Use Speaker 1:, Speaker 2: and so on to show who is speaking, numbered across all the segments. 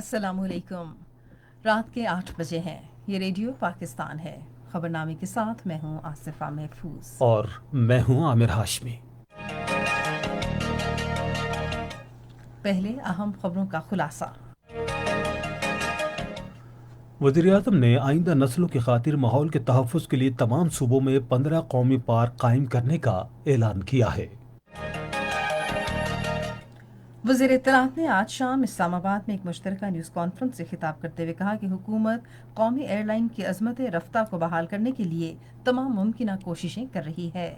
Speaker 1: अस्सलाम वालेकुम। रात के 8 बजे हैं। ये रेडियो पाकिस्तान है। खबरनामे के साथ मैं हूँ आसिफा महफूज
Speaker 2: और मैं हूं आमिर हाशमी।
Speaker 1: पहले अहम खबरों का खुलासा।
Speaker 2: वज़ीर-ए-आज़म ने आइंदा नस्लों की खातिर माहौल के तहफ़्फ़ुज़ के लिए तमाम सूबों में 15 कौमी पार्क कायम करने का ऐलान किया है।
Speaker 1: वज़ीर इत्तलात ने आज शाम इस्लामाबाद में एक मुश्तरका न्यूज़ कॉन्फ्रेंस से खिताब करते हुए कहा कि हुकूमत कौमी एयरलाइन की अज़मत रफ्ता को बहाल करने के लिए तमाम मुमकिन कोशिशें कर रही है।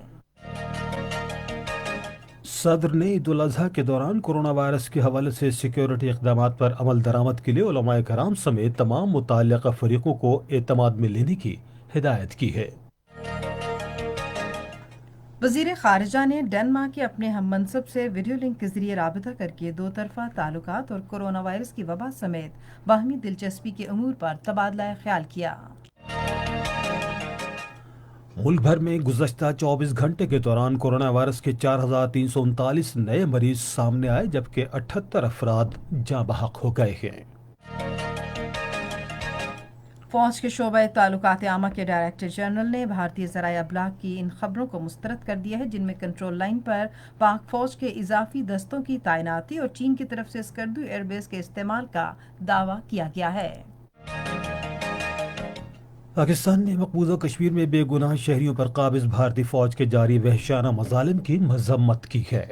Speaker 2: सदर ने ईद उल अज़हा के दौरान कोरोना वायरस के हवाले से सिक्योरिटी इक़दामात पर अमल दरामद के लिए उलमाए कराम समेत तमाम मुतल्लिक़ा फ़रीक़ों को एतमाद में लेने की हिदायत की है।
Speaker 1: वज़ीर ख़ारिजा ने डेनमार्क के अपने हम मनसब से वीडियो लिंक के ज़रिए राबता करके दो तरफ़ा ताल्लुकात और कोरोना वायरस की वबा समेत बाहमी दिलचस्पी के अमूर पर तबादला ख्याल किया।
Speaker 2: मुल्क भर में गुज़श्ता 24 घंटे के दौरान कोरोना वायरस के 4,339 नए मरीज सामने आए, जबकि 78 अफराद जाँ बहक हो गए हैं।
Speaker 1: फ़ौज के शोबा ताल्लुकात आमा के डायरेक्टर जनरल ने भारतीय ज़राए अबलाग की इन खबरों को मुस्तरद कर दिया है जिनमें कंट्रोल लाइन पर पाक फ़ौज के इजाफी दस्तों की तैनाती और चीन की तरफ से स्कर्दू एयरबेस के इस्तेमाल का दावा किया गया है।
Speaker 2: पाकिस्तान ने मकबूजा कश्मीर में बेगुनाह शहरियों पर काबिज भारतीय फ़ौज के जारी वहशाना मज़ालिम की मजम्मत की है।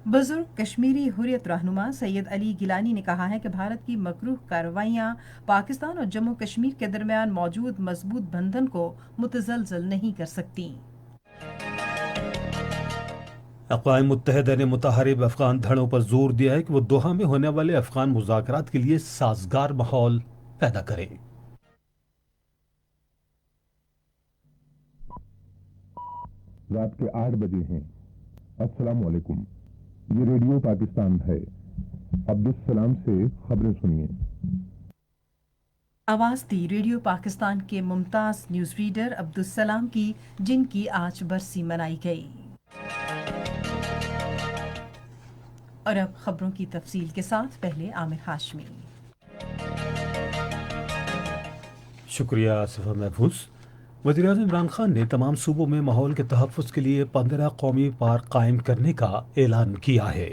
Speaker 1: बुजुर्ग कश्मीरी हुर्रियत रहनुमा सैयद अली गिलानी ने कहा है कि भारत की मकरूह कार्रवाइयाँ पाकिस्तान और जम्मू कश्मीर के दरमियान मौजूद मजबूत बंधन को मुतज़लज़ल नहीं कर सकती।
Speaker 2: अक़वाम मुत्तहिदा ने मुतहरिब अफ़गान धड़ों पर जोर दिया है कि वो दोहा में होने वाले अफ़गान मुज़ाकरात के लिए साजगार माहौल पैदा करें।
Speaker 3: रात के 8 बजे हैं। अस्सलाम वालेकुम। ये रेडियो पाकिस्तान है। अब्दुल सलाम से खबरें सुनिए।
Speaker 1: आवाज़ दी रेडियो पाकिस्तान के मुमताज़ न्यूज़ रीडर अब्दुल सलाम की, जिनकी आज बरसी मनाई गई। और अब खबरों की तफसील के साथ पहले आमिर हाशमी।
Speaker 2: शुक्रिया आसिफा महफूज। वज़ीर-ए-आज़म इमरान खान ने तमाम सूबों में माहौल के तहफ़्फ़ुज़ के लिए 15 कौमी पार्क कायम करने का ऐलान किया है।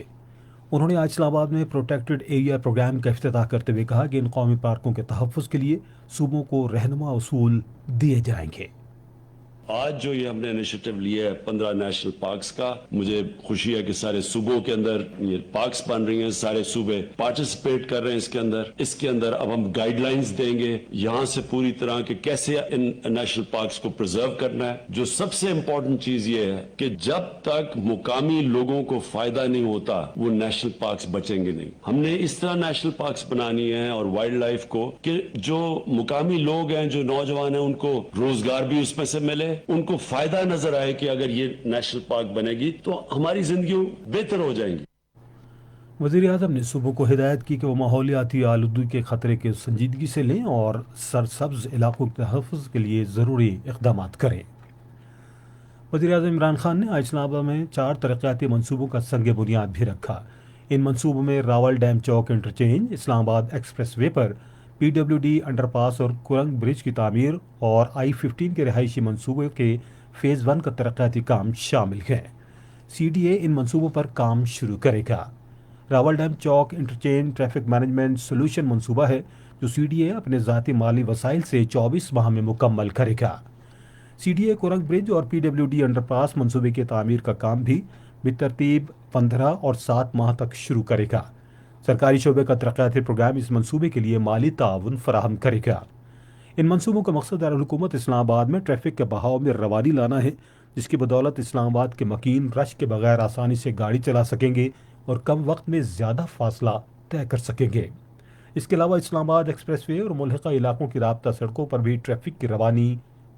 Speaker 2: उन्होंने आज इस्लामाबाद में प्रोटेक्टेड एरिया प्रोग्राम का इफ्तिताह करते हुए कहा कि इन कौमी पार्कों के तहफ़्फ़ुज़ के लिए सूबों को रहनुमा उसूल दिए जाएंगे।
Speaker 4: आज जो ये हमने इनिशिएटिव लिया है 15 नेशनल पार्क्स का, मुझे खुशी है कि सारे सूबों के अंदर ये पार्क्स बन रही हैं, सारे सूबे पार्टिसिपेट कर रहे हैं इसके अंदर अब हम गाइडलाइंस देंगे यहाँ से पूरी तरह के कैसे इन नेशनल पार्क्स को प्रिजर्व करना है। जो सबसे इम्पोर्टेंट चीज ये है कि जब तक मुकामी लोगों को फायदा नहीं होता वो नेशनल पार्क्स बचेंगे नहीं। हमने इस तरह नेशनल पार्क्स बनानी है और वाइल्ड लाइफ को कि जो मुकामी लोग हैं, जो नौजवान हैं, उनको रोजगार भी उसमें से मिले, उनको फायदा नजर आए कि अगर ये नेशनल पार्क बनेगी तो हमारी जिंदगी बेहतर हो जाएंगी।
Speaker 2: वज़ीर-ए-आज़म ने सूबों को हिदायत की कि वो माहौलियाती आलूदगी के खतरे के संजीदगी से लें और सरसब्ज इलाकों के तहफ़्फ़ुज़ के लिए ज़रूरी इक़दामात करें। वज़ीर-ए-आज़म इमरान खान ने आज इस्लामाबाद में 4 तरक्याती मनसूबों का संग बुनियाद भी रखा। इन मनसूबों में रावल डैम चौक इंटरचेंज, इस्लामाबाद एक्सप्रेस वे पर PWD अंडरपास और कुरंग ब्रिज की तामीर और I-15 के रिहायशी मनसूबे के फ़ेज़ 1 का तरक्याती काम शामिल है। CDA इन मनसूबों पर काम शुरू करेगा। रावल डैम चौक इंटरचेंज ट्रैफिक मैनेजमेंट सोल्यूशन मनसूबा है जो CDA अपने ज़ाती माली वसाइल से 24 माह में मुकम्मल करेगा। CDA कुरंग ब्रिज और PWD अंडरपास मनसूबे की तामीर का काम भी बेतरतीब 15 और 7 माह तक शुरू करेगा। सरकारी शोबे का तरक्याती प्रोग्राम इस मनसूबे के लिए माली ताउन फराहम करेगा। इन मनसूबों का मकसद दारुल-हुकूमत इस्लामाबाद में ट्रैफिक के बहाव में रवानी लाना है, जिसकी बदौलत इस्लामाबाद के मकीन रश के बगैर आसानी से गाड़ी चला सकेंगे और कम वक्त में ज़्यादा फासला तय कर सकेंगे। इसके अलावा इस्लामाबाद एक्सप्रेस वे और मुल्हिका इलाकों की राब्ता सड़कों पर भी ट्रैफिक की रवानी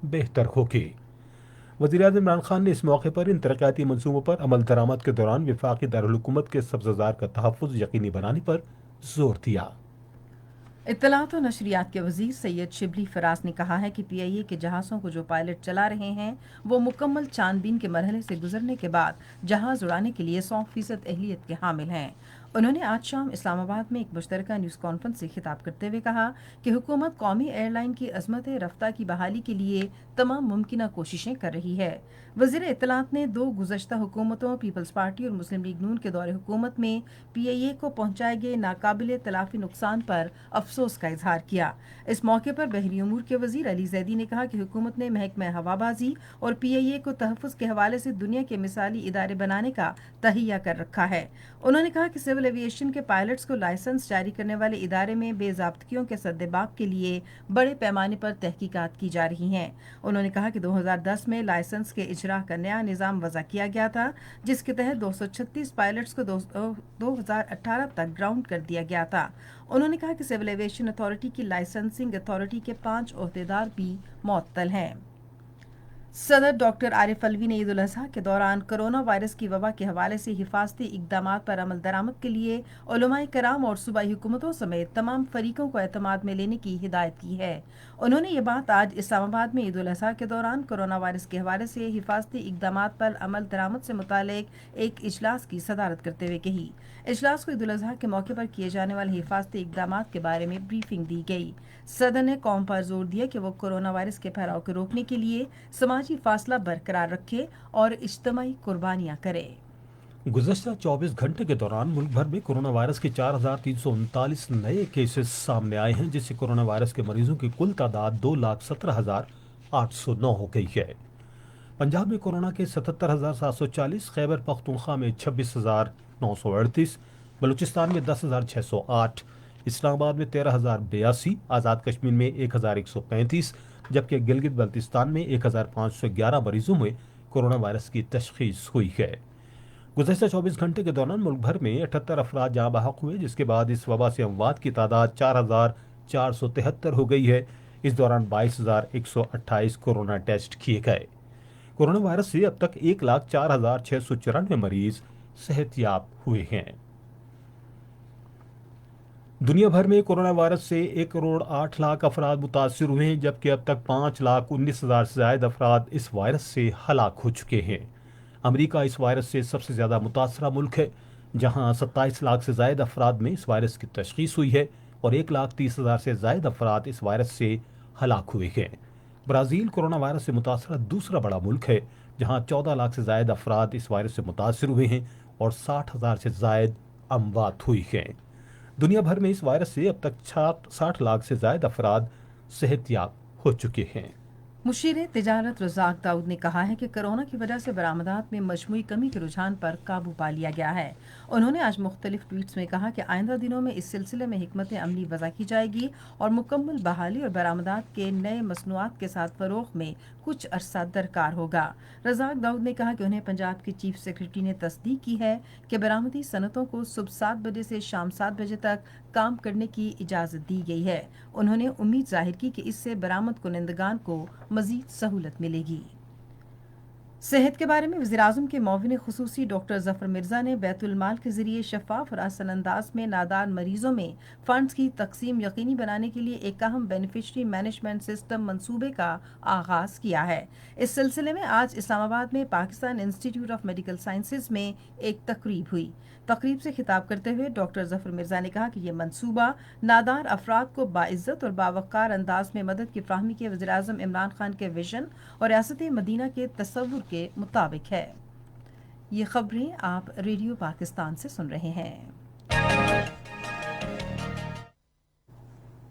Speaker 2: बेहतर होगी। वज़ीर-ए-आज़म इमरान खान ने इस मौके पर इन तरक्याती मनसूबों पर अमल दरामद के दौरान वफाकी दारुल-हुकूमत के सब्ज़ाज़ार का तहफ़्फ़ुज़ यकीनी बनाने पर जोर दिया।
Speaker 1: इत्तलात और नशरियात के वज़ीर सैयद शिबली फराज ने कहा है कि PIA के जहाज़ों को जो पायलट चला रहे हैं वो मुकम्मल छानबीन के मरहले से गुजरने के बाद जहाज़ उड़ाने के लिए 100% अहलियत के हामिल हैं। انہوں نے آج شام اسلام آباد میں ایک مشترکہ نیوز کانفرنس سے خطاب کرتے ہوئے کہا کہ حکومت قومی ایئر لائن کی عظمت رفتہ کی بحالی کے لیے تمام ممکنہ کوششیں کر رہی ہے۔ وزیر اطلاعات نے 2 گزشتہ حکومتوں پیپلز پارٹی اور مسلم لیگ نون کے دور حکومت میں PIA کو پہنچائے گئے ناقابل تلافی نقصان پر افسوس کا اظہار کیا۔ اس موقع پر بحری امور کے وزیر علی زیدی نے کہا کہ حکومت نے محکمہ ہوابازی اور PIA کو تحفظ کے حوالے سے دنیا کے مثالی ادارے بنانے کا تہیہ کر رکھا ہے۔ انہوں نے کہا کہ سول ایویشن کے پائلٹس کو لائسنس جاری کرنے والے ادارے میں بے ضابطگیوں کے سدباب کے لیے بڑے پیمانے پر تحقیقات کی جا رہی ہیں۔ انہوں نے کہا کہ 2010 میں لائسنس کے اجرا کا نیا نظام وضع کیا گیا تھا، جس کے تحت 236 پائلٹس کو 2018 تک گراؤنڈ کر دیا گیا تھا۔ انہوں نے کہا کہ سول ایویشن اتھارٹی کی لائسنسنگ اتھارٹی کے 5 عہدیدار بھی معطل ہیں۔ صدر ڈاکٹر عارف الوی نے عید الاضحیٰ کے دوران کرونا وائرس کی وبا کے حوالے سے حفاظتی اقدامات پر عمل درآمد کے لیے علماء کرام اور صوبائی حکومتوں سمیت تمام فریقوں کو اعتماد میں لینے کی ہدایت کی ہے۔ انہوں نے یہ بات آج اسلام آباد میں عید الاضحیٰ کے دوران کرونا وائرس کے حوالے سے حفاظتی اقدامات پر عمل درآمد سے متعلق ایک اجلاس کی صدارت کرتے ہوئے کہی۔ اجلاس کو عید الاضحیٰ کے موقع پر کیے جانے والے حفاظتی اقدامات کے بارے میں بریفنگ دی گئی۔ صدر نے قوم پر زور دیا کہ وہ کرونا وائرس کے پھیلاؤ کو روکنے کے لیے سماجی فاصلہ برقرار رکھے اور اجتماعی قربانیاں کرے۔
Speaker 2: گزشتہ 24 گھنٹے کے دوران ملک بھر میں کرونا وائرس کے 4339 نئے کیسز سامنے آئے ہیں، جس سے کرونا وائرس کے مریضوں کی کل تعداد 2,17,809 ہو گئی ہے۔ پنجاب میں کورونا کے 77,740، خیبر پختونخوا میں 26,938، بلوچستان میں 10,608، اسلام آباد میں 13,082، آزاد کشمیر میں 1,135، جبکہ گلگت بلتستان میں 1,511 مریضوں میں کورونا وائرس کی تشخیص ہوئی ہے۔ گزشتہ 24 گھنٹے کے دوران ملک بھر میں 78 افراد جاں بحق ہوئے، جس کے بعد اس وبا سے اموات کی تعداد 4,473 ہو گئی ہے۔ اس دوران 22,128 کورونا ٹیسٹ کیے گئے۔ کورونا وائرس سے اب تک 1,04,694 مریض صحت یاب ہوئے ہیں۔ دنیا بھر میں کورونا وائرس سے 1,08,00,000 افراد متاثر ہوئے ہیں، جبکہ اب تک 5,19,000 سے زائد افراد اس وائرس سے ہلاک ہو چکے ہیں۔ امریکہ اس وائرس سے سب سے زیادہ متاثرہ ملک ہے، جہاں 27 لاکھ سے زائد افراد میں اس وائرس کی تشخیص ہوئی ہے اور 1,30,000 سے زائد افراد اس وائرس سے ہلاک ہوئے ہیں۔ برازیل کورونا وائرس سے متاثرہ دوسرا بڑا ملک ہے، جہاں 14 لاکھ سے زائد افراد اس وائرس سے متاثر ہوئے ہیں اور 60,000 سے زائد اموات ہوئی ہیں۔ دنیا بھر میں اس وائرس سے اب تک 60 لاکھ سے زائد افراد صحت یاب ہو چکے ہیں۔
Speaker 1: مشیر تجارت رزاق داؤد نے کہا ہے کہ کرونا کی وجہ سے برآمدات میں مجموعی کمی کے رجحان پر قابو پا لیا گیا ہے۔ انہوں نے آج مختلف ٹویٹس میں کہا کہ آئندہ دنوں میں اس سلسلے میں حکمت عملی وضع کی جائے گی اور مکمل بحالی اور برآمدات کے نئے مصنوعات کے ساتھ فروغ میں کچھ عرصہ درکار ہوگا۔ رزاق داؤد نے کہا کہ انہیں پنجاب کے چیف سیکرٹری نے تصدیق کی ہے کہ برآمدی صنعتوں کو صبح 7 بجے سے شام 7 بجے تک کام کرنے کی اجازت دی گئی ہے۔ انہوں نے امید ظاہر کی کہ اس سے برآمد کنندگان کو مزید سہولت ملے گی۔ صحت کے بارے میں وزیراعظم کے معاون خصوصی ڈاکٹر ظفر مرزا نے بیت المال کے ذریعے شفاف اور آسان انداز میں نادار مریضوں میں فنڈز کی تقسیم یقینی بنانے کے لیے ایک اہم بینیفیشری مینجمنٹ سسٹم منصوبے کا آغاز کیا ہے۔ اس سلسلے میں آج اسلام آباد میں پاکستان انسٹی ٹیوٹ آف میڈیکل سائنسز میں ایک تقریب ہوئی۔ تقریب سے خطاب کرتے ہوئے ڈاکٹر ظفر مرزا نے کہا کہ یہ منصوبہ نادار افراد کو باعزت اور باوقار انداز میں مدد کی فراہمی کے وزیراعظم عمران خان کے ویژن اور ریاست مدینہ کے تصور کے مطابق ہے۔ یہ خبریں آپ ریڈیو پاکستان سے سن رہے ہیں۔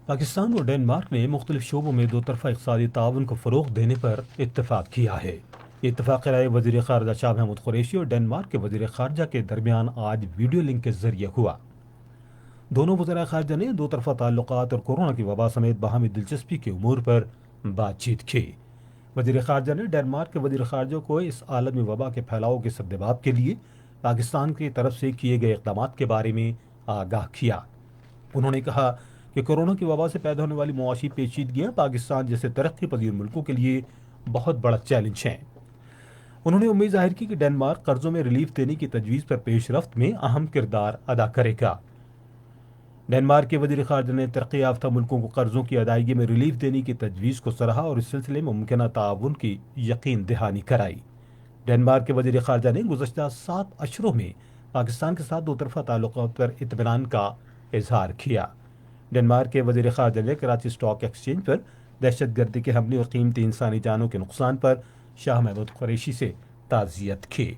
Speaker 2: پاکستان اور ڈنمارک نے مختلف شعبوں میں دو طرفہ اقتصادی تعاون کو فروغ دینے پر اتفاق کیا ہے۔ یہ اتفاق رائے وزیر خارجہ شاہ محمود قریشی اور ڈنمارک کے وزیر خارجہ کے درمیان آج ویڈیو لنک کے ذریعے ہوا۔ دونوں وزراء خارجہ نے دو طرفہ تعلقات اور کورونا کی وبا سمیت باہمی دلچسپی کے امور پر بات چیت کی۔ وزیر خارجہ نے ڈنمارک کے وزیر خارجہ کو اس عالمی وبا کے پھیلاؤ کے سدباب کے لیے پاکستان کی طرف سے کیے گئے اقدامات کے بارے میں آگاہ کیا۔ انہوں نے کہا کہ کورونا کی وبا سے پیدا ہونے والی معاشی پیچیدگیاں پاکستان جیسے ترقی پذیر ملکوں کے لیے بہت بڑا چیلنج ہیں۔ انہوں نے امید ظاہر کی کہ ڈنمارک قرضوں میں ریلیف دینے کی تجویز پر پیش رفت میں اہم کردار ادا کرے گا۔ ڈنمارک کے وزیر خارجہ نے ترقی یافتہ ملکوں کو قرضوں کی ادائیگی میں ریلیف دینے کی تجویز کو سراہا اور اس سلسلے میں ممکنہ تعاون کی یقین دہانی کرائی۔ ڈنمارک کے وزیر خارجہ نے گزشتہ 7 اشروں میں पाकिस्तान के साथ दो तरफा ताल्लुकात पर इत्मीनान का इजहार किया। डेनमार्क के वज़ीर ख़ारजा ने कराची स्टॉक एक्सचेंज पर दहशत गर्दी के हमले और कीमती इंसानी जानों के नुकसान पर शाह महमूद कुरैशी से ताज़ियत की।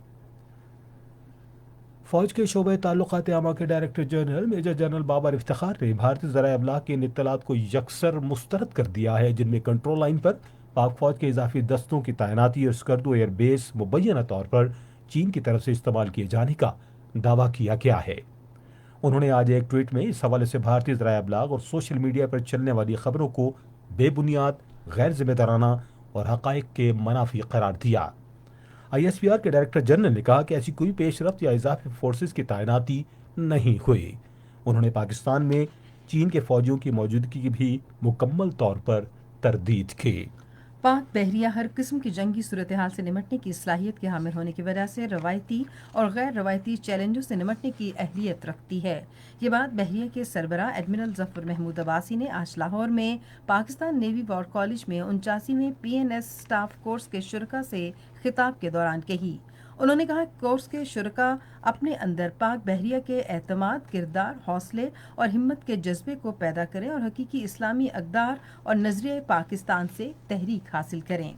Speaker 2: फौज के शोबे ताल्लुकात आमा के director general major general Babar Iftikhar ने भारतीय ज़राए अबलाग के इन इत्तलात को यकसर मुस्तरद कर दिया है, जिनमें कंट्रोल लाइन पर पाक फौज के इजाफी दस्तों की तैनाती और स्कर्दो एयर बेस मुबैना तौर पर चीन की तरफ से इस्तेमाल किए जाने का दावा किया गया है। उन्होंने आज एक ट्वीट में इस हवाले से भारतीय ज़राए अबलाग और सोशल मीडिया पर चलने वाली खबरों को बेबुनियाद, गैर जिम्मेदाराना और हक़ाइक़ के मनाफी करार दिया। ISPR के डायरेक्टर जनरल ने कहा कि ऐसी कोई पेशरफ्त या इजाफी फोर्सेस की तैनाती नहीं हुई। उन्होंने पाकिस्तान में चीन के फौजियों की मौजूदगी की भी मुकम्मल तौर पर तरदीद की।
Speaker 1: पाक बहरिया हर किस्म की जंगी सूरत हाल से निमटने की सलाहियत के हामिल होने की वजह से रवायती और गैर रवायती चैलेंजों से निमटने की अहलियत रखती है। ये बात बहरिया के सरबराह एडमिरल जफर महमूद अब्बासी ने आज लाहौर में पाकिस्तान नेवी वॉर कॉलेज में 49वें PNS स्टाफ कोर्स के शुरका से खिताब के दौरान कही। उन्होंने कहा कि कोर्स के शुरका अपने अंदर पाक बहरिया के एतमाद, किरदार, हौसले और हिम्मत के जज्बे को पैदा करें और हकीकी इस्लामी अक़दार और नज़रिए पाकिस्तान से तहरीक हासिल करें।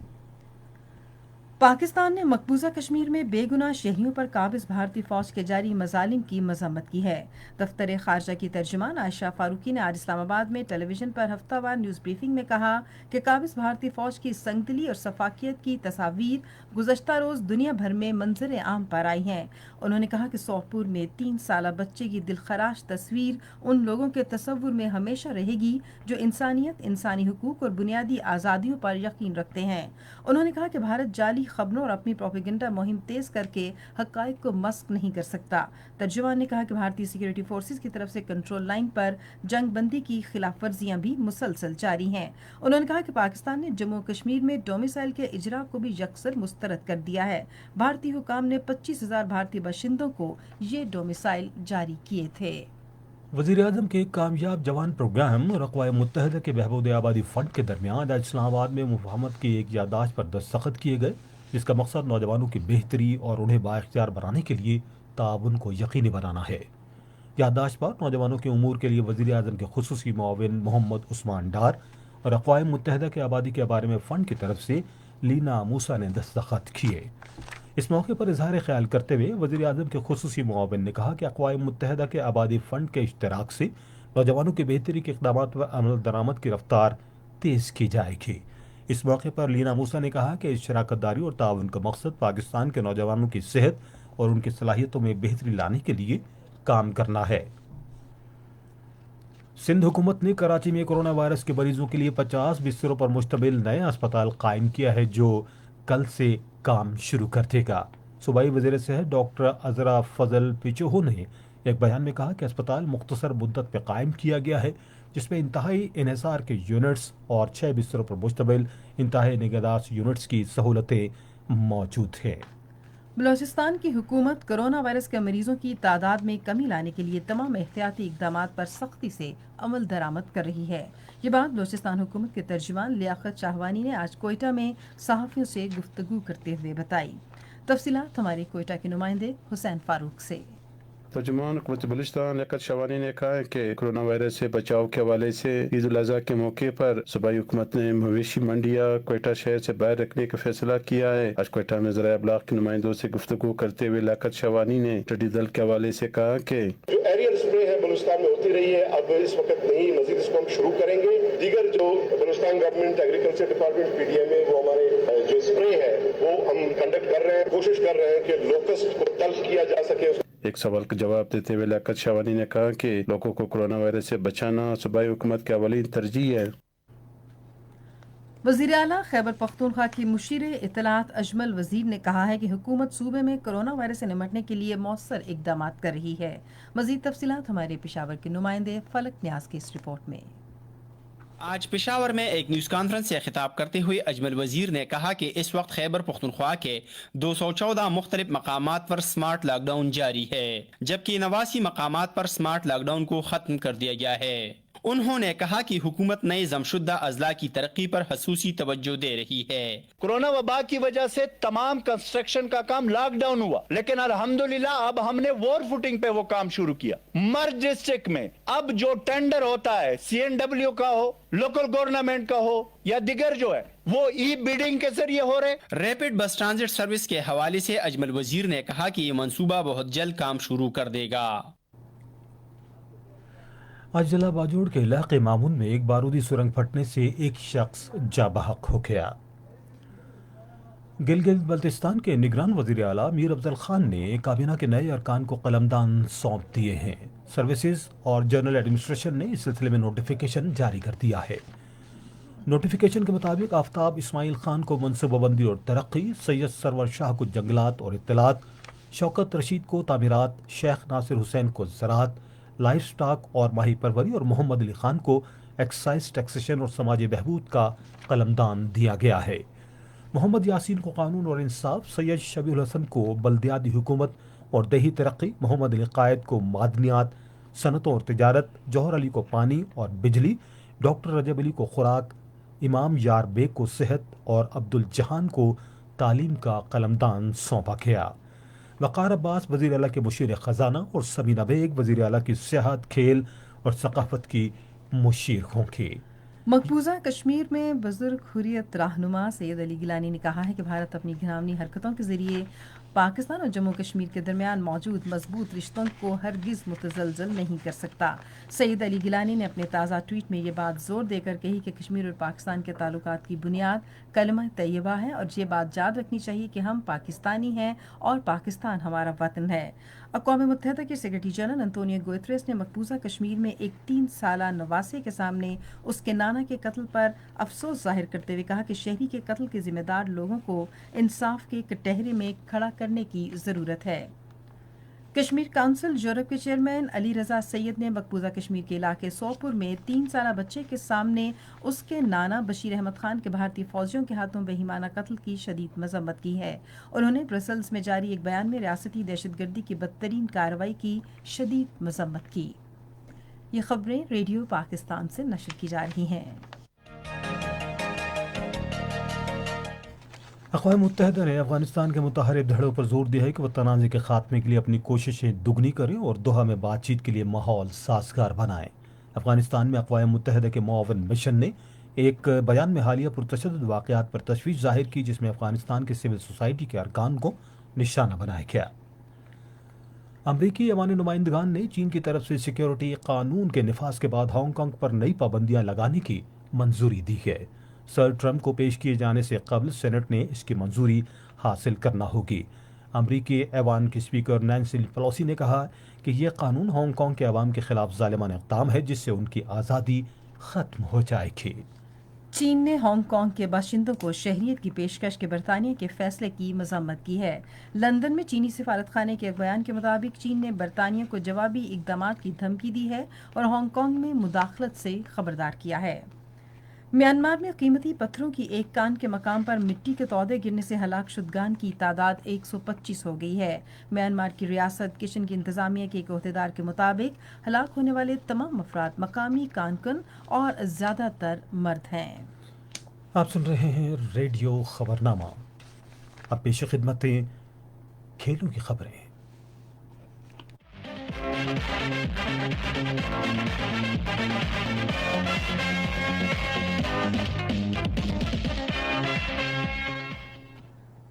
Speaker 1: पाकिस्तान ने मकबूजा कश्मीर में बेगुनाह शहरियों पर काबिज भारतीय फौज के जारी मजालिम की मजम्मत की है। दफ्तर खारजा की तर्जुमान आयशा फारूकी ने आज इस्लामाबाद में टेलीविजन पर हफ्तावार न्यूज़ ब्रीफिंग में कहा कि काबिज भारतीय फौज की संगदिली और सफाकियत की तस्वीर गुज़श्ता रोज़ दुनिया भर में मंजर आम पर आई हैं। उन्होंने कहा कि सोहपुर में 3 साला बच्चे की दिलखराश तस्वीर उन लोगों के तसव्वुर में हमेशा रहेगी जो इंसानियत, इंसानी हुकूक और बुनियादी आज़ादियों पर यकीन रखते हैं। उन्होंने कहा कि भारत जाली खबरों और अपनी प्रोपेगेंडा मुहिम तेज करके हक़ाइक़ को मस्क नहीं कर सकता। तर्जुमान ने कहा कि भारतीय सिक्योरिटी फोर्सेस की तरफ से कंट्रोल लाइन पर जंग बंदी की खिलाफ वर्जियां भी मुसलसल जारी हैं। उन्होंने कहा कि पाकिस्तान ने जम्मू कश्मीर में डोमिसाइल के इजरा को भी यकसर मुस्तरद कर दिया है। भारतीय हुकाम ने 25,000 भारतीय बाशिंदों को ये डोमिसाइल जारी किए थे।
Speaker 2: वज़ीर-ए-आज़म के कामयाब जवान प्रोग्राम और अक़वाम मुत्तहिदा के बहबूद आबादी फ़ंड के दरमियान आज इस्लामाबाद में मुफाहमत की एक याददाश्त पर दस्तखत किए गए, जिसका मकसद नौजवानों की बेहतरी और उन्हें बाइख्तियार बनाने के लिए ताउन को यकीनी बनाना है। याददाश्त पर नौजवानों के उमूर के लिए वज़ीर-ए-आज़म के खुसूसी मुआविन मोहम्मद उस्मान डार और अक़वाम मुत्तहिदा के आबादी के बारे में फ़ंड की तरफ से लीना मूसा ने दस्तखत किए। इस मौके पर इजहार ख्याल करते हुए वज़ीर-ए-आज़म के खुसूसी मुआविन ने कहा कि अक़वाम मुत्तहिदा के आबादी फ़ंड के इश्तराक से नौजवानों की बेहतरी के इक़दामात व अमल दरामद की रफ्तार तेज़ की जाएगी। इस मौके पर लीना मूसा ने कहा कि इस शराकत दारी और ताउन का मकसद पाकिस्तान के नौजवानों की सेहत और उनकी सलाहियतों में बेहतरी लाने के लिए काम करना है। सिंध हुकूमत ने कराची में कोरोना वायरस के मरीजों के लिए 50 बिस्तरों पर मुश्तमिल नया अस्पताल कायम किया है, जो कल से काम शुरू कर देगा। सूबाई वज़ीर सेहत डॉक्टर अज़रा फजल पिचोहो ने एक बयान में कहा कि अस्पताल मुख्तसर मुद्दत पर कायम किया गया है, जिसमें इंतहाई इन्हिसार के यूनिट्स और 6 बिस्तरों पर मुश्तमिल इंतहाई निगहदाश्त यूनिट्स की सहूलतें मौजूद हैं।
Speaker 1: बलोचिस्तान की हुकूमत कोरोना वायरस के मरीजों की तादाद में कमी लाने के लिए तमाम एहतियाती इक़दामात पर सख्ती से अमल दरामद कर रही है। ये बात बलोचिस्तान हुकूमत के तर्जुमान लियाकत शाहवानी ने आज कोयटा में सहाफ़ियों से गुफ्तगू करते हुए बताई। तफसीलात हमारे कोयटा के नुमाइंदे हुसैन फारूक से।
Speaker 5: तर्जुमान हुकूमत बलूचिस्तान लियाकत शाहवानी ने कहा है कि कोरोना वायरस से बचाव के हवाले से ईद उल अज़हा के मौके पर सूबाई हुकूमत ने मवेशी मंडियाँ कोयटा शहर से बाहर रखने का फैसला किया है। आज कोयटा में ज़राए अबलाग के नुमाइंदों से गुफ्तगू करते हुए लियाकत शाहवानी ने टिड्डी दल के हवाले से कहा कि
Speaker 6: जो एरियल स्प्रे है बलूचिस्तान में होती रही है, अब इस वक्त नहीं, मजीद इसको हम शुरू करेंगे। दीगर जो Balochistan government agriculture department PDM में वो हमारे जो स्प्रे है वो हम कंडक्ट कर रहे हैं, कोशिश कर रहे हैं कि लोकस्ट को तल्फ किया जा सके।
Speaker 5: एक सवाल का जवाब देते हुए लियाकत शाहवानी ने कहा कि लोगों को कोरोना वायरस से बचाना सूबाई हुकूमत की अवलीन तरजीह है।
Speaker 1: वज़ीर आला खैबर पख्तूनख्वा की मुशीर इत्तलात अजमल वज़ीर ने कहा है कि हुकूमत सूबे में कोरोना वायरस से निमटने के लिए मौसर इक़दामात कर रही है। मज़ीद तफसीलात हमारे पेशावर के नुमाइंदे फलक न्याज की इस रिपोर्ट में।
Speaker 7: आज पेशावर में एक न्यूज़ कॉन्फ्रेंस से खिताब करते हुए अजमल वज़ीर ने कहा कि इस वक्त खैबर पख्तूनख्वा के 214 मुख्तलिफ मकामात पर स्मार्ट लॉकडाउन जारी है, जबकि 89 मकामात पर स्मार्ट लॉकडाउन को ख़त्म कर दिया गया है। انہوں نے کہا کہ حکومت نئے ضمشدہ اضلاع کی ترقی پر خصوصی توجہ دے رہی ہے۔
Speaker 8: کورونا وبا کی وجہ سے تمام کنسٹرکشن کا کام لاک ڈاؤن ہوا، لیکن الحمدللہ اب ہم نے وار فوٹنگ پہ وہ کام شروع کیا۔ مرج ڈسٹرکٹ میں اب جو ٹینڈر ہوتا ہے CNW کا ہو، لوکل گورنمنٹ کا ہو یا دیگر جو ہے وہ ای بیڈنگ کے ذریعے ہو رہے۔
Speaker 7: ریپڈ بس ٹرانزٹ سروس کے حوالے سے اجمل وزیر نے کہا کہ یہ منصوبہ بہت جلد کام شروع کر دے گا۔
Speaker 2: آج ضلع باجوڑ کے علاقے مامون میں ایک بارودی سرنگ پھٹنے سے ایک شخص جاں بحق ہو گیا۔ گلگت بلتستان کے نگران وزیر اعلیٰ میر افضل خان نے کابینہ کے نئے ارکان کو قلمدان سونپ دیے ہیں۔ سروسز اور جنرل ایڈمنسٹریشن نے اس سلسلے میں نوٹیفیکیشن جاری کر دیا ہے۔ نوٹیفیکیشن کے مطابق آفتاب اسماعیل خان کو منصوبہ بندی اور ترقی، سید سرور شاہ کو جنگلات اور اطلاعات، شوکت رشید کو تعمیرات، شیخ ناصر حسین کو زراعت، لائف سٹاک اور ماہی پروری اور محمد علی خان کو ایکسائز ٹیکسیشن اور سماجی بہبود کا قلمدان دیا گیا ہے۔ محمد یاسین کو قانون اور انصاف، سید شبیع الحسن کو بلدیاتی حکومت اور دیہی ترقی، محمد علی قائد کو معدنیات، صنعتوں اور تجارت، جوہر علی کو پانی اور بجلی، ڈاکٹر رجب علی کو خوراک، امام یار بیگ کو صحت اور عبد الجہان کو تعلیم کا قلمدان سونپا گیا۔ وقار عباس وزیر اعلیٰ کے مشیر خزانہ اور سمینہ بیگ وزیر اعلیٰ کی سیاحت، کھیل اور ثقافت کی مشیر ہوں گی۔
Speaker 1: مقبوضہ کشمیر میں بزرگ حریت رہنما سید علی گیلانی نے کہا ہے کہ بھارت اپنی گھراؤنی حرکتوں کے ذریعے پاکستان اور جموں کشمیر کے درمیان موجود مضبوط رشتوں کو ہرگز متزلزل نہیں کر سکتا۔ سید علی گیلانی نے اپنے تازہ ٹویٹ میں یہ بات زور دے کر کہی کہ کشمیر اور پاکستان کے تعلقات کی بنیاد کلمہ طیبہ ہے، اور یہ بات یاد رکھنی چاہیے کہ ہم پاکستانی ہیں اور پاکستان ہمارا وطن ہے۔ اقوام متحدہ کے سیکرٹری جنرل انطونیو گوتریس نے مقبوضہ کشمیر میں ایک 3 سالہ نواسے کے سامنے اس کے نانا کے قتل پر افسوس ظاہر کرتے ہوئے کہا کہ شہری کے قتل کے ذمہ دار لوگوں کو انصاف کے کٹہرے میں کھڑا کرنے کی ضرورت ہے۔ کشمیر کونسل یورپ کے چیئرمین علی رضا سید نے مقبوضہ کشمیر کے علاقے سوپور میں 3 سالہ بچے کے سامنے اس کے نانا بشیر احمد خان کے بھارتی فوجیوں کے ہاتھوں بےایمانہ قتل کی شدید مذمت کی ہے۔ انہوں نے برسلز میں جاری ایک بیان میں ریاستی دہشت گردی کی بدترین کارروائی کی شدید مذمت کی۔ یہ خبریں ریڈیو پاکستان سے نشر کی جا رہی ہیں۔
Speaker 2: اقوام متحدہ نے افغانستان کے متحرک دھڑوں پر زور دیا ہے کہ وہ تنازع کے خاتمے کے لیے اپنی کوششیں دگنی کریں اور دوحہ میں بات چیت کے لیے ماحول سازگار بنائیں۔ افغانستان میں اقوام متحدہ کے معاون مشن نے ایک بیان میں حالیہ پرتشدد واقعات پر تشویش ظاہر کی، جس میں افغانستان کے سول سوسائٹی کے ارکان کو نشانہ بنایا گیا۔ امریکی ایوان نمائندگان نے چین کی طرف سے سیکیورٹی قانون کے نفاذ کے بعد ہانگ کانگ پر نئی پابندیاں لگانے کی منظوری دی ہے۔ سر ٹرمپ کو پیش کیے جانے سے قبل سینٹ نے اس کی منظوری حاصل کرنا ہوگی۔ امریکی ایوان کی اسپیکر نینسی پیلوسی نے کہا کہ یہ قانون ہانگ کانگ کے عوام کے خلاف ظالمانہ اقدام ہے، جس سے ان کی آزادی ختم ہو جائے گی۔
Speaker 1: چین نے ہانگ کانگ کے باشندوں کو شہریت کی پیشکش کے برطانیہ کے فیصلے کی مذمت کی ہے۔ لندن میں چینی سفارت خانے کے ایک بیان کے مطابق چین نے برطانیہ کو جوابی اقدامات کی دھمکی دی ہے اور ہانگ کانگ میں مداخلت سے خبردار کیا ہے۔ میانمار میں قیمتی پتھروں کی ایک کان کے مقام پر مٹی کے تودے گرنے سے ہلاک شدگان کی تعداد 125 ہو گئی ہے۔ میانمار کی ریاست کشن کی انتظامیہ کے ایک عہدیدار کے مطابق ہلاک ہونے والے تمام افراد مقامی کانکن اور زیادہ تر مرد ہیں۔
Speaker 2: آپ سن رہے ہیں ریڈیو خبرنامہ۔ اب پیش خدمت ہیں کھیلوں کی خبریں۔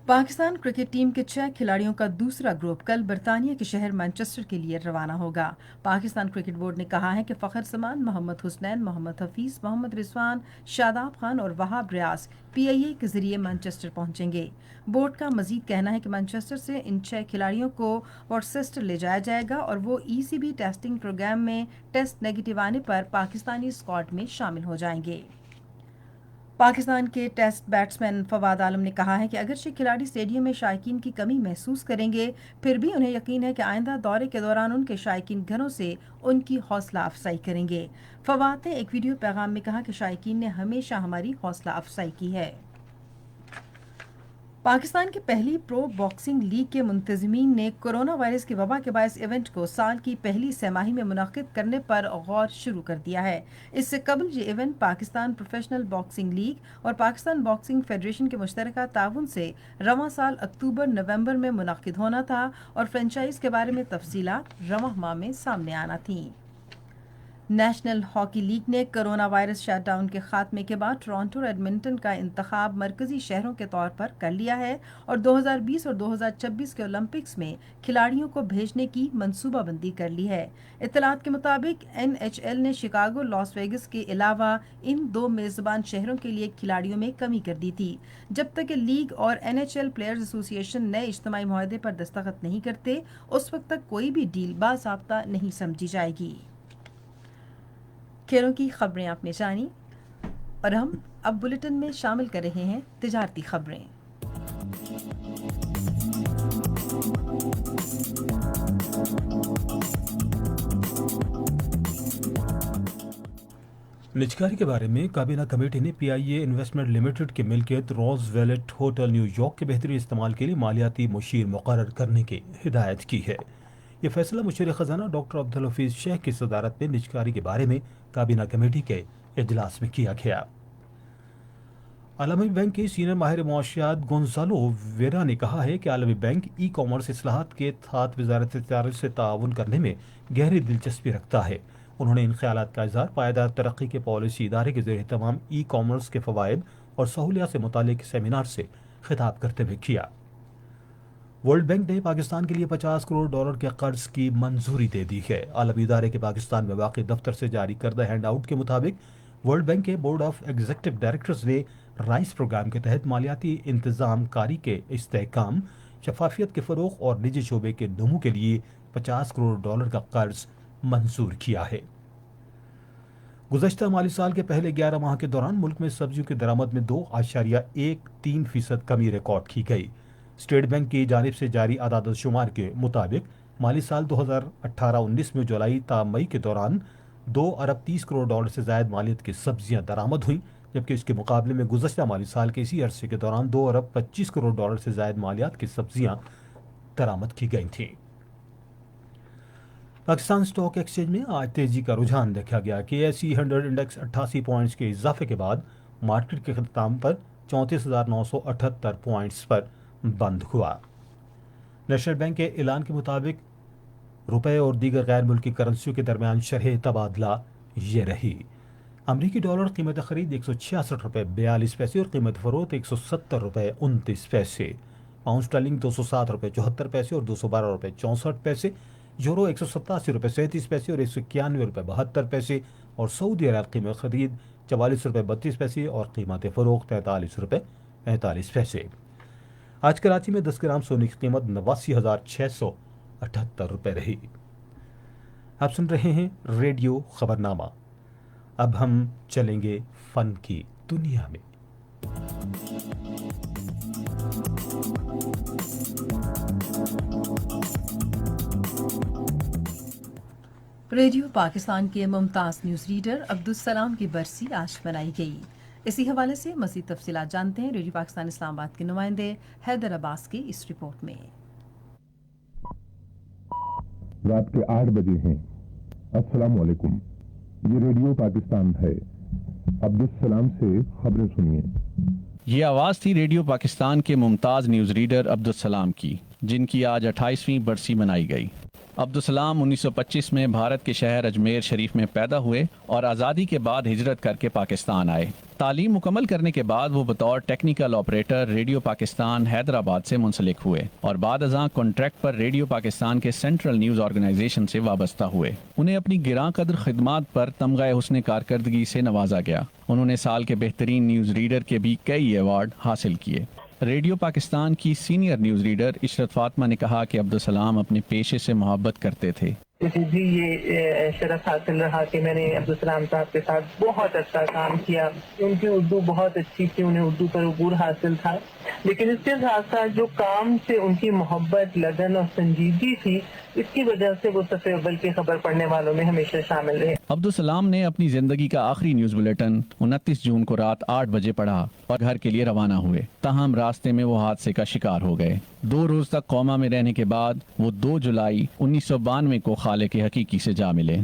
Speaker 1: پاکستان کرکٹ ٹیم کے 6 کھلاڑیوں کا دوسرا گروپ کل برطانیہ کے شہر مانچسٹر کے لیے روانہ ہوگا۔ پاکستان کرکٹ بورڈ نے کہا ہے کہ فخر زمان، محمد حسنین، محمد حفیظ، محمد رضوان، شاداب خان اور وہاب ریاض PIA کے ذریعے مانچسٹر پہنچیں گے۔ بورڈ کا مزید کہنا ہے کہ مانچسٹر سے ان 6 کھلاڑیوں کو ورسسٹر لے جایا جائے گا اور وہ ECB ٹیسٹنگ پروگرام میں ٹیسٹ نیگیٹو آنے پر پاکستانی اسکواڈ میں شامل ہو جائیں گے۔ پاکستان کے ٹیسٹ بیٹسمین فواد عالم نے کہا ہے کہ اگرچہ کھلاڑی اسٹیڈیم میں شائقین کی کمی محسوس کریں گے، پھر بھی انہیں یقین ہے کہ آئندہ دورے کے دوران ان کے شائقین گھروں سے ان کی حوصلہ افزائی کریں گے۔ فواد نے ایک ویڈیو پیغام میں کہا کہ شائقین نے ہمیشہ ہماری حوصلہ افزائی کی ہے۔ पाकिस्तान की पहली प्रो बॉक्सिंग लीग के मुंतजमीन ने कोरोना वायरस की वबा के बायस इवेंट को साल की पहली सहमाही में मुनक्किद करने पर गौर शुरू कर दिया है। इससे कबल ये event Pakistan professional boxing league और पाकिस्तान बॉक्सिंग फेडरेशन के मुश्तरका ताउन से रवां साल अक्टूबर नवंबर में मुनक्किद होना था और फ्रेंचाइज के बारे में तफसीलात रवां माह में सामने आना थीं। नेशनल हॉकी लीग ने कोरोना वायरस शटडाउन के खात्मे के बाद टोरंटो और एडमिंटन का इंतखाब मरकजी शहरों के तौर पर कर लिया है और 2020 और 2026 के ओलंपिक्स में खिलाड़ियों को भेजने की मंसूबाबंदी कर ली है। इत्तलात के मुताबिक NHL ने शिकागो, लॉस वेगस के अलावा इन दो मेजबान शहरों के लिए खिलाड़ियों में कमी कर दी थी। जब तक कि लीग और NHL प्लेयर्स एसोसिएशन नए इज्तिमाई मुआहदे पर दस्तखत नहीं करते, उस वक्त तक कोई भी डील बाज़ाब्ता नहीं समझी जाएगी। खेलों की खबरें आपने जानी और हम अब बुलेटिन में शामिल कर रहे हैं तिजारती खबरें।
Speaker 2: निजकारी के बारे में काबीना कमेटी ने PIA इन्वेस्टमेंट लिमिटेड की मिल्कियत रोज वेलेट होटल न्यूयॉर्क के बेहतरीन इस्तेमाल के लिए मालियाती मुशीर मुकर्रर करने की हिदायत की है। ये फैसला मुशीर खजाना डॉक्टर अब्दुल हफीज शेख की सदारत में निजकारी के बारे में काबीना कमेटी के इजलास में किया गया। आलमी बैंक के सीनियर माहिर मुआशियात गोंजालो वेरा ने कहा है कि आलमी बैंक ई-कॉमर्स इस्लाहात के साथ वजारत तिजारत से ताउन करने में गहरी दिलचस्पी रखता है। उन्होंने इन ख्यालात का इज़हार पायदार तरक्की के पॉलिसी इदारे के ज़रिए तमाम ई-कॉमर्स के फ़वाइद और सहूलियात से मुताल्लिक़ सेमिनार से खिताब करते हुए किया। वर्ल्ड बैंक ने पाकिस्तान के लिए $50 करोड़ के कर्ज की मंजूरी दे दी है। आलमी इदारे के पाकिस्तान में वाक़ई दफ्तर से जारी करदा हैंड आउट के मुताबिक वर्ल्ड बैंक के बोर्ड ऑफ एग्जीक्यूटिव डायरेक्टर्स ने राइस प्रोग्राम के तहत मालियाती इंतजाम कारी के इस्तेहकाम, शफाफियत के फ़रोग़ और निजी शोबे के नमू के लिए $50 करोड़ का कर्ज मंजूर किया है। गुज़श्ता माली साल के पहले 11 माह के दौरान मुल्क में सब्जियों की दरामद में 2.13% कमी रिकॉर्ड की गई। स्टेट बैंक की जानिब से जारी आदाद शुमार के मुताबिक माली साल 2018-19 में जुलाई ता मई के दौरान $2 अरब 30 करोड़ से ज़ायद मालियत की सब्जियां दरामद हुई, जबकि इसके मुकाबले में गुज़श्ता माली साल के इसी अरसे के दौरान $2 अरब 25 करोड़ से ज़ायद मालियात की सब्जियां दरामद की गई थीं। पाकिस्तान स्टॉक एक्सचेंज में आज तेजी का रुझान देखा गया कि KSE 100 इंडेक्स 88 पॉइंट्स के इजाफे के बाद मार्केट के ख़त्म पर 34,978 पॉइंट्स पर बंद हुआ। नेशनल बैंक के ऐलान के मुताबिक रुपए और दीगर गैर मुल्की करेंसियों के दरमियान शरह तबादला ये रही। अमरीकी डॉलर कीमत खरीद $166.42 और कीमत फरोख्त $170.29। पाउंड स्टर्लिंग $207.74 और $212.64। यूरो $187.37 और $191.72 और सऊदी अरब कीमत खरीद $44.32 और कीमत फरोख्त $43.45। आज कराची में 10 ग्राम सोने की कीमत 89,678 रुपये रही। आप सुन रहे हैं रेडियो खबरनामा। अब हम चलेंगे फन की दुनिया में।
Speaker 1: रेडियो पाकिस्तान के मुमताज़ न्यूज़ रीडर अब्दुल सलाम की बरसी आज मनाई गई। इसी हवाले से मज़ीद तफसीलात जानते हैं रेडियो पाकिस्तान इस्लामाबाद के नुमाइंदे हैदर अब्बास की इस रिपोर्ट में।
Speaker 3: रात के 8 बजे हैं। अस्सलाम वालेकुम, ये रेडियो पाकिस्तान है। अब्दुल सलाम से खबरें सुनिए।
Speaker 9: ये आवाज़ थी रेडियो पाकिस्तान के मुमताज़ न्यूज़ रीडर अब्दुल सलाम की, जिनकी आज 28वीं बरसी मनाई गई। अब्दुल सलाम 1925 में भारत के शहर अजमेर शरीफ में पैदा हुए और आज़ादी के बाद हिजरत करके पाकिस्तान आए। तालीम मुकम्मल करने के बाद वो बतौर technical operator radio Pakistan Hyderabad से मुंसलिक हुए और बाद अज़ां कॉन्ट्रैक्ट पर रेडियो पाकिस्तान के सेंट्रल न्यूज़ ऑर्गेनाइजेशन से वाबस्ता हुए। उन्हें अपनी गिरां कदर खिदमात पर तमग़े हुस्न कारकर्दगी से नवाजा गया। उन्होंने साल के बेहतरीन न्यूज़ रीडर के भी कई अवार्ड हासिल किए। रेडियो पाकिस्तान की senior news reader Ishrat Fatima ने कहा कि अब्दुल सलाम अपने पेशे से मोहब्बत करते थे।
Speaker 10: मुझे भी ये शरफ हासिल रहा कि मैंने अब्दुल सलाम साहब के साथ बहुत अच्छा काम किया। उनकी उर्दू बहुत अच्छी थी, उन्हें उर्दू पर अबूर हासिल था, लेकिन इसके साथ साथ जो काम से उनकी मोहब्बत, लगन और संजीदगी थी इसकी वजह से वो सफ़े अव्वल की खबर पढ़ने वालों में हमेशा शामिल रहे।
Speaker 9: अब्दुल सलाम ने अपनी जिंदगी का आखिरी न्यूज़ बुलेटिन 29 जून को रात 8 बजे पढ़ा और घर के लिए रवाना हुए। ताहम रास्ते में वो हादसे का शिकार हो गए। 2 रोज तक कोमा में रहने के बाद वो 2 जुलाई 1992 को खालिक हकीकी से जा मिले।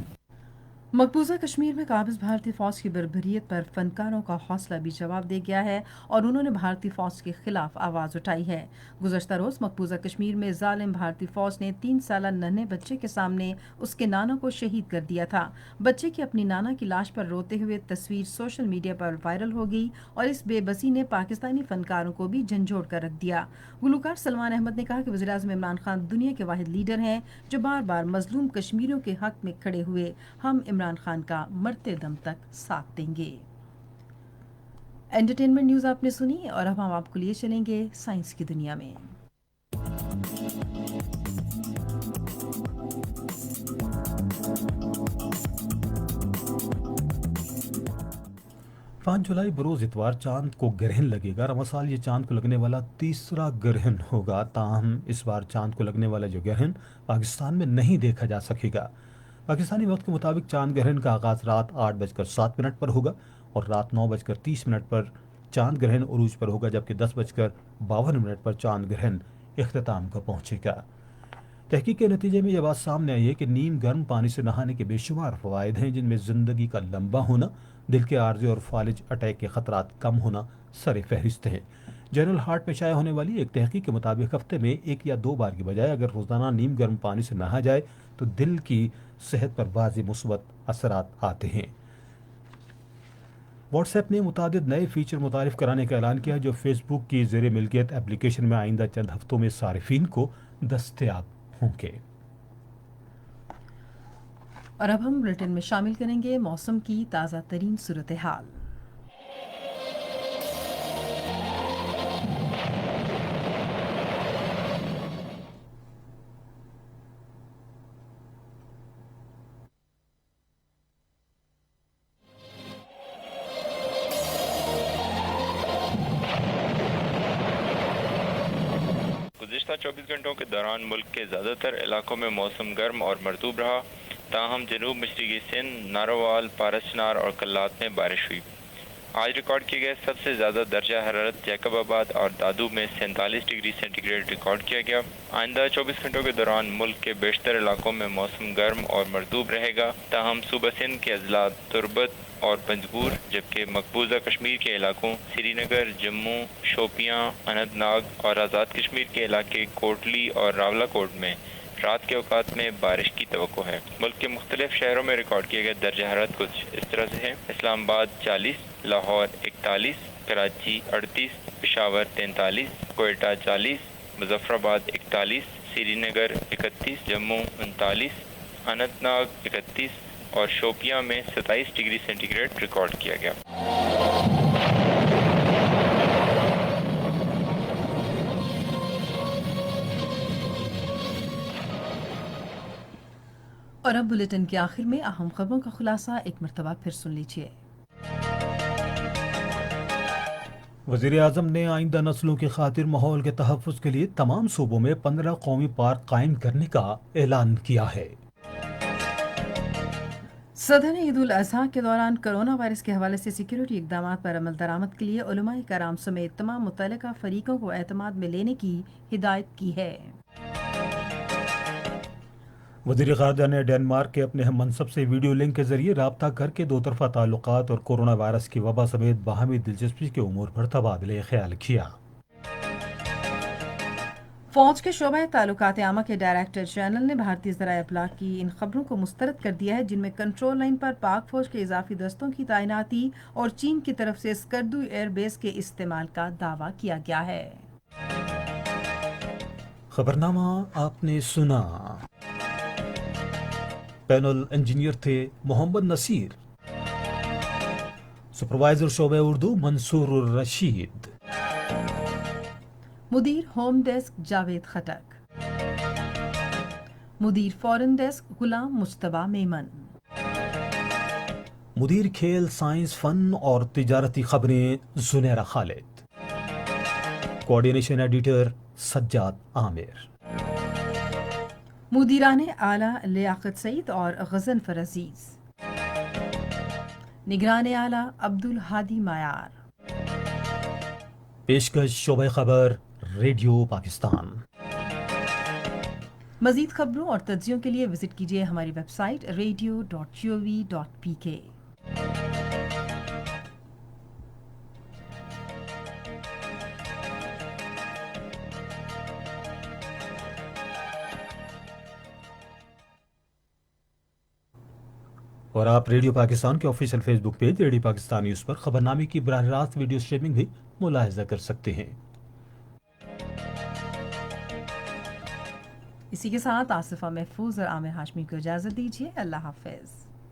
Speaker 1: मकबूजा कश्मीर में काबिज भारतीय फौज की बर्बरियत पर फनकारों का हौसला भी जवाब दे गया है और उन्होंने भारतीय फौज के खिलाफ आवाज उठाई है। गुज़श्ता रोज मकबूजा कश्मीर में जालिम भारतीय फौज ने 3 साला नन्हे बच्चे के सामने उसके नाना को शहीद कर दिया था। बच्चे की अपनी नाना की लाश पर रोते हुए तस्वीर सोशल मीडिया पर वायरल हो गई और इस बेबसी ने पाकिस्तानी फनकारों को भी झंझोड़ कर रख दिया। गुलकार सलमान अहमद ने कहा कि वज़ीर-ए-आज़म इमरान खान दुनिया के वाहिद लीडर हैं जो बार बार मजलूम कश्मीरियों के हक में खड़े हुए। हम इमरान खान का मरते दम तक साथ देंगे। एंटरटेनमेंट न्यूज आपने सुनी और अब हम आपको लिए चलेंगे साइंस की दुनिया में।
Speaker 2: 5 जुलाई बरोज इतवार चांद को ग्रहण लगेगा। रमसाल ये चांद को लगने वाला तीसरा ग्रहण होगा। ताहम इस बार चांद को लगने वाला जो ग्रहण पाकिस्तान में नहीं देखा जा सकेगा। पाकिस्तानी वक्त के मुताबिक चांद ग्रहण का आगाज रात 8:07 पर होगा और रात 9:30 पर चांद ग्रहण उरूज पर होगा, जबकि 10:52 पर चांद ग्रहण इख्तिताम को पहुंचेगा। तहकीक के नतीजे में यह बात सामने आई है कि नीम गर्म पानी से नहाने के बेशुमार फ़वाइद हैं, जिनमें ज़िंदगी का लंबा होना, दिल के आर्जे और फालिज अटैक के ख़तरात कम होना सर फहरिस्त हैं। जनरल हार्ट में शाया होने वाली एक तहकीक के मुताबिक हफ्ते में 1 या 2 बार की बजाय अगर रोज़ाना नीम गर्म पानी से नहा जाए तो दिल की सेहत पर बाज़ मुस्बत असरात आते हैं। व्हाट्सएप ने मुतादिद नए फीचर मुतारिफ कराने का ऐलान किया जो फेसबुक की ज़ेर मिल्कियत एप्लीकेशन में आइंदा चंद हफ्तों में सारिफीन को दस्तयाब होंगे।
Speaker 1: और अब हम बुलेटिन में शामिल करेंगे मौसम की ताज़ा तरीन सूरत हाल।
Speaker 11: गुज़िश्ता 24 घंटों के दौरान मुल्क के ज़्यादातर इलाकों में मौसम गर्म और मरतूब रहा। ताहम जनूब मशरक़ी सिंध, नारोवाल, पारसनार और कल्लात में बारिश हुई। आज रिकॉर्ड किए गए सबसे ज़्यादा दर्जा हरारत जैकबाबाद और दादू में 47 डिग्री सेंटीग्रेड रिकॉर्ड किया गया। आइंदा 24 घंटों के दौरान मुल्क के बेशतर इलाकों में मौसम गर्म और मरतूब रहेगा। ताहम सूबा सिंध के अजला तुरबत और पंजगूर, जबकि मकबूजा कश्मीर के इलाकों श्रीनगर, जम्मू, शोपियां, अनंतनाग और आज़ाद कश्मीर के इलाके कोटली और रावलाकोट में रात के औकात में बारिश की तवक्को है। मुल्क के मुख्तलिफ शहरों में रिकॉर्ड किए गए दर्जा हरारत कुछ इस तरह से है। इस्लामाबाद 40, लाहौर 41, कराची 38, पेशावर 43, कोयटा 40, मुजफ्फराबाद 41, श्रीनगर 31, जम्मू 39, अनंतनाग 31 और शोपियां में 27 डिग्री सेंटीग्रेड रिकॉर्ड किया गया।
Speaker 1: और अब बुलेटिन के आखिर में अहम खबरों का खुलासा एक मरतबा फिर सुन लीजिए।
Speaker 2: वज़ीर-ए-आज़म ने आइंदा नस्लों की खातिर माहौल के तहफ़्फ़ुज़ के लिए तमाम सूबों में 15 कौमी पार्क कायम करने का ऐलान किया है।
Speaker 1: सदर ने ईद उल अज़हा के दौरान कोरोना वायरस के हवाले से सिक्योरिटी इक़दाम पर अमल दरामद के लिए उलमाए कराम समेत तमाम मुतल्लिका फरीकों को एतमाद में लेने की हिदायत की है।
Speaker 2: वज़ीर ख़ारजा ने डेनमार्क के अपने मनसब से वीडियो लिंक के जरिए राब्ता करके दो तरफ़ा ताल्लुकात और कोरोना वायरस की वबा समेत बाहमी दिलचस्पी के उमूर पर तबादले ख्याल किया।
Speaker 1: फौज के शोबा ताल्लुकात आमा के डायरेक्टर जनरल ने भारतीय ज़राए इब्लाग की इन खबरों को मुस्तरद कर दिया है जिनमें कंट्रोल लाइन पर पाक फौज के इजाफी दस्तों की तैनाती और चीन की तरफ से स्कर्दू एयरबेस के इस्तेमाल का दावा किया गया है।
Speaker 2: खबरनामा आपने सुना। पैनल इंजीनियर थे मोहम्मद नसीर, सुपरवाइजर शोबे उर्दू मंसूर रशीद,
Speaker 1: मुदीर होम डेस्क जावेद खटक, मुदीर फॉरेन डेस्क गुलाम मुस्तबा मेमन,
Speaker 2: मुदीर खेल साइंस फन और तिजारती खबरें जुनैरा खालिद, कोऑर्डिनेशन एडिटर सज्जाद आमिर।
Speaker 1: मुदीरान आला लियाकत सईद और गजनफर अजीज, निगरान आला अब्दुल हादी मायार।
Speaker 2: पेशकश शोबे खबर रेडियो पाकिस्तान।
Speaker 1: मज़ीद खबरों और तज्जियों के लिए विजिट कीजिए हमारी वेबसाइट radio.gov.pk।
Speaker 2: और आप रेडियो पाकिस्तान के official Facebook page radio Pakistan news पर खबरनामे की बराह रास्त वीडियो स्ट्रीमिंग भी मुलाहिजा कर सकते हैं।
Speaker 1: इसी के साथ आसिफा महफूज और आमिर हाशमी को इजाज़त दीजिए। अल्लाह हाफिज़।